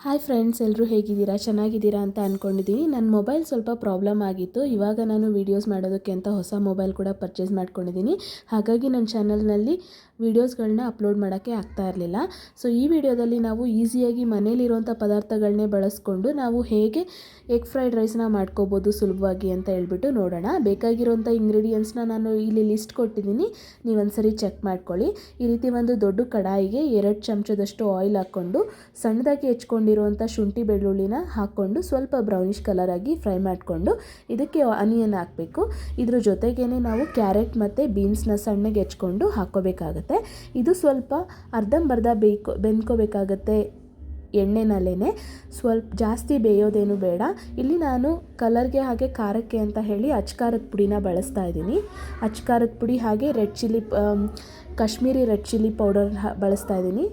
Hi friends, ಎಲ್ಲರೂ ಹೇಗಿದ್ದೀರಾ? ಚೆನ್ನಾಗಿದ್ದೀರಾ ಅಂತ ಅಂದ್ಕೊಂಡಿದ್ದೀನಿ. ನನ್ನ ಮೊಬೈಲ್ ಸ್ವಲ್ಪ ಪ್ರಾಬ್ಲಮ್ ಆಗಿತ್ತು. ಇವಾಗ ನಾನು ವೀಡಿಯೋಸ್ ಮಾಡೋದಕ್ಕೆ ಅಂತ ಹೊಸ ಮೊಬೈಲ್ ಕೂಡ ಪರ್ಚೇಸ್ ಮಾಡ್ಕೊಂಡಿದ್ದೀನಿ. ಹಾಗಾಗಿ ನನ್ನ ಚಾನಲ್ನಲ್ಲಿ ವೀಡಿಯೋಸ್ಗಳನ್ನ ಅಪ್ಲೋಡ್ ಮಾಡೋಕ್ಕೆ ಆಗ್ತಾ ಇರಲಿಲ್ಲ. ಸೊ ಈ ವಿಡಿಯೋದಲ್ಲಿ ನಾವು ಈಸಿಯಾಗಿ ಮನೇಲಿರುವಂಥ ಪದಾರ್ಥಗಳನ್ನೇ ಬಳಸ್ಕೊಂಡು ನಾವು ಹೇಗೆ ಎಗ್ ಫ್ರೈಡ್ ರೈಸ್ನ ಮಾಡ್ಕೋಬೋದು ಸುಲಭವಾಗಿ ಅಂತ ಹೇಳ್ಬಿಟ್ಟು ನೋಡೋಣ. ಬೇಕಾಗಿರುವಂಥ ಇಂಗ್ರೀಡಿಯೆಂಟ್ಸ್ನ ನಾನು ಇಲ್ಲಿ ಲಿಸ್ಟ್ ಕೊಟ್ಟಿದ್ದೀನಿ, ನೀವೊಂದ್ಸರಿ ಚೆಕ್ ಮಾಡ್ಕೊಳ್ಳಿ. ಈ ರೀತಿ ಒಂದು ದೊಡ್ಡ ಕಡಾಯಿಗೆ 2 ಚಮಚದಷ್ಟು ಆಯಿಲ್ ಹಾಕ್ಕೊಂಡು ಸಣ್ಣದಾಗಿ ಹೆಚ್ಕೊಂಡಿರುವಂಥ ಶುಂಠಿ ಬೆಳ್ಳುಳ್ಳಿನ ಹಾಕ್ಕೊಂಡು ಸ್ವಲ್ಪ ಬ್ರೌನಿಷ್ ಕಲರ್ ಆಗಿ ಫ್ರೈ ಮಾಡಿಕೊಂಡು ಇದಕ್ಕೆ ಆನಿಯನ್ ಹಾಕಬೇಕು. ಇದ್ರ ಜೊತೆಗೇನೆ ನಾವು ಕ್ಯಾರೆಟ್ ಮತ್ತು ಬೀನ್ಸ್ನ ಸಣ್ಣಗೆ ಹೆಚ್ಕೊಂಡು ಹಾಕ್ಕೋಬೇಕಾಗತ್ತೆ. ಇದು ಸ್ವಲ್ಪ ಅರ್ಧಂಬರ್ಧ ಬೆಂದ್ಕೋಬೇಕಾಗತ್ತೆ ಎಣ್ಣೆನಲ್ಲೇ. ಸ್ವಲ್ಪ ಜಾಸ್ತಿ ಬೇಯೋದೇನು ಬೇಡ. ಇಲ್ಲಿ ನಾನು ಕಲರ್ಗೆ ಹಾಗೆ ಖಾರಕ್ಕೆ ಅಂತ ಹೇಳಿ ಅಚ್ಕಾರದ ಪುಡಿನ ಬಳಸ್ತಾ ಇದ್ದೀನಿ. ಅಚ್ಕಾರದ ಪುಡಿ ಹಾಗೆ ಕಾಶ್ಮೀರಿ ರೆಡ್ ಚಿಲ್ಲಿ ಪೌಡರ್ ಬಳಸ್ತಾ ಇದ್ದೀನಿ.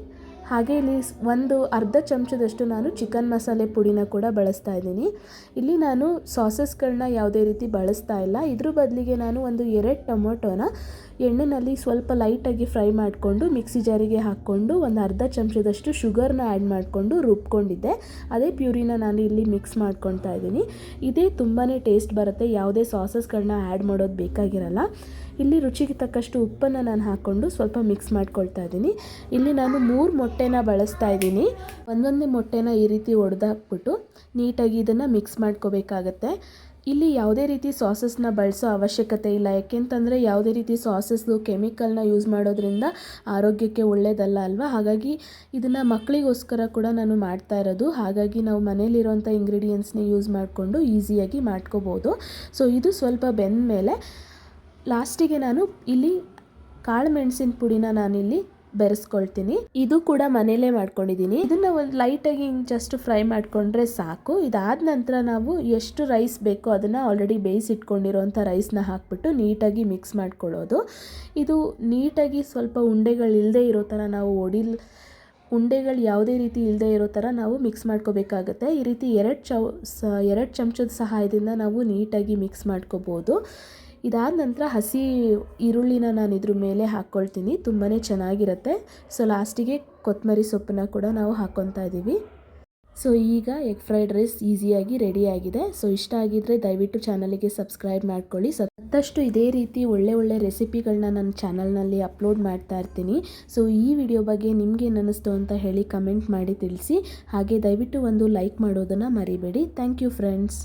ಹಾಗೆ ಇಲ್ಲಿ ಒಂದು ಅರ್ಧ ಚಮಚದಷ್ಟು ನಾನು ಚಿಕನ್ ಮಸಾಲೆ ಪುಡಿನ ಕೂಡ ಬಳಸ್ತಾ ಇದ್ದೀನಿ. ಇಲ್ಲಿ ನಾನು ಸಾಸಸ್ಗಳನ್ನ ಯಾವುದೇ ರೀತಿ ಬಳಸ್ತಾ ಇಲ್ಲ. ಇದ್ರ ಬದಲಿಗೆ ನಾನು ಒಂದು 2 ಟೊಮೊಟೊನ ಎಣ್ಣೆಯಲ್ಲಿ ಸ್ವಲ್ಪ ಲೈಟಾಗಿ ಫ್ರೈ ಮಾಡಿಕೊಂಡು ಮಿಕ್ಸಿ ಜಾರಿಗೆ ಹಾಕ್ಕೊಂಡು ಒಂದು ಅರ್ಧ ಚಮಚದಷ್ಟು ಶುಗರ್ನ ಆ್ಯಡ್ ಮಾಡಿಕೊಂಡು ರುಬ್ಕೊಂಡಿದ್ದೆ. ಅದೇ ಪ್ಯೂರಿನ ನಾನು ಇಲ್ಲಿ ಮಿಕ್ಸ್ ಮಾಡ್ಕೊತಾ ಇದ್ದೀನಿ. ಇದೇ ತುಂಬಾ ಟೇಸ್ಟ್ ಬರುತ್ತೆ, ಯಾವುದೇ ಸಾಸಸ್ಗಳನ್ನ ಆ್ಯಡ್ ಮಾಡೋದು ಬೇಕಾಗಿರಲ್ಲ. ಇಲ್ಲಿ ರುಚಿಗೆ ತಕ್ಕಷ್ಟು ಉಪ್ಪನ್ನು ನಾನು ಹಾಕ್ಕೊಂಡು ಸ್ವಲ್ಪ ಮಿಕ್ಸ್ ಮಾಡ್ಕೊಳ್ತಾ ಇದ್ದೀನಿ. ಇಲ್ಲಿ ನಾನು 3 ಮೊಟ್ಟೆನ ಬಳಸ್ತಾ ಇದ್ದೀನಿ. ಒಂದೊಂದೇ ಮೊಟ್ಟೆನ ಈ ರೀತಿ ಒಡೆದಾಕ್ಬಿಟ್ಟು ನೀಟಾಗಿ ಇದನ್ನು ಮಿಕ್ಸ್ ಮಾಡ್ಕೋಬೇಕಾಗತ್ತೆ. ಇಲ್ಲಿ ಯಾವುದೇ ರೀತಿ ಸಾಸಸ್ನ ಬಳಸೋ ಅವಶ್ಯಕತೆ ಇಲ್ಲ, ಯಾಕೆಂತಂದರೆ ಯಾವುದೇ ರೀತಿ ಸಾಸಸ್ದು ಕೆಮಿಕಲ್ನ ಯೂಸ್ ಮಾಡೋದ್ರಿಂದ ಆರೋಗ್ಯಕ್ಕೆ ಒಳ್ಳೆಯದಲ್ಲ ಅಲ್ವಾ. ಹಾಗಾಗಿ ಇದನ್ನು ಮಕ್ಕಳಿಗೋಸ್ಕರ ಕೂಡ ನಾನು ಮಾಡ್ತಾ ಇರೋದು. ಹಾಗಾಗಿ ನಾವು ಮನೇಲಿರೋಂಥ ಇಂಗ್ರೀಡಿಯೆಂಟ್ಸ್ನ ಯೂಸ್ ಮಾಡಿಕೊಂಡು ಈಸಿಯಾಗಿ ಮಾಡ್ಕೋಬೋದು. ಸೊ ಇದು ಸ್ವಲ್ಪ ಬೆಂದ ಮೇಲೆ ಲಾಸ್ಟಿಗೆ ನಾನು ಇಲ್ಲಿ ಕಾಳು ಮೆಣಸಿನ ಪುಡಿನ ನಾನಿಲ್ಲಿ ಬೆರೆಸ್ಕೊಳ್ತೀನಿ. ಇದು ಕೂಡ ಮನೇಲೇ ಮಾಡ್ಕೊಂಡಿದ್ದೀನಿ. ಇದನ್ನು ಒಂದು ಲೈಟಾಗಿ ಜಸ್ಟ್ ಫ್ರೈ ಮಾಡಿಕೊಂಡ್ರೆ ಸಾಕು. ಇದಾದ ನಂತರ ನಾವು ಎಷ್ಟು ರೈಸ್ ಬೇಕೋ ಅದನ್ನು ಆಲ್ರೆಡಿ ಬೇಯಿಸಿಟ್ಕೊಂಡಿರೋಂಥ ರೈಸ್ನ ಹಾಕ್ಬಿಟ್ಟು ನೀಟಾಗಿ ಮಿಕ್ಸ್ ಮಾಡ್ಕೊಳ್ಳೋದು. ಇದು ನೀಟಾಗಿ ಸ್ವಲ್ಪ ಉಂಡೆಗಳಿಲ್ಲದೆ ಇರೋ ಥರ ನಾವು ಉಂಡೆಗಳು ಯಾವುದೇ ರೀತಿ ಇಲ್ಲದೆ ಇರೋ ಥರ ನಾವು ಮಿಕ್ಸ್ ಮಾಡ್ಕೋಬೇಕಾಗತ್ತೆ. ಈ ರೀತಿ 2 ಚಮಚದ ಸಹಾಯದಿಂದ ನಾವು ನೀಟಾಗಿ ಮಿಕ್ಸ್ ಮಾಡ್ಕೋಬೋದು. ಇದಾದ ನಂತರ ಹಸಿ ಈರುಳ್ಳಿನ ನಾನು ಇದ್ರ ಮೇಲೆ ಹಾಕ್ಕೊಳ್ತೀನಿ, ತುಂಬಾ ಚೆನ್ನಾಗಿರುತ್ತೆ. ಸೊ ಲಾಸ್ಟಿಗೆ ಕೊತ್ತಂಬರಿ ಸೊಪ್ಪನ್ನ ಕೂಡ ನಾವು ಹಾಕ್ಕೊತಾ ಇದ್ದೀವಿ. ಸೊ ಈಗ ಎಗ್ ಫ್ರೈಡ್ ರೈಸ್ ಈಸಿಯಾಗಿ ರೆಡಿಯಾಗಿದೆ. ಸೊ ಇಷ್ಟ ಆಗಿದ್ದರೆ ದಯವಿಟ್ಟು ಚಾನಲಿಗೆ ಸಬ್ಸ್ಕ್ರೈಬ್ ಮಾಡ್ಕೊಳ್ಳಿ. ಮತ್ತಷ್ಟು ಇದೇ ರೀತಿ ಒಳ್ಳೆ ರೆಸಿಪಿಗಳನ್ನ ನನ್ನ ಚಾನಲ್ನಲ್ಲಿ ಅಪ್ಲೋಡ್ ಮಾಡ್ತಾ ಇರ್ತೀನಿ. ಸೊ ಈ ವಿಡಿಯೋ ಬಗ್ಗೆ ನಿಮ್ಗೇನು ಅನ್ನಿಸ್ತು ಅಂತ ಹೇಳಿ ಕಮೆಂಟ್ ಮಾಡಿ ತಿಳಿಸಿ. ಹಾಗೆ ದಯವಿಟ್ಟು ಒಂದು ಲೈಕ್ ಮಾಡೋದನ್ನು ಮರಿಬೇಡಿ. Thank you friends.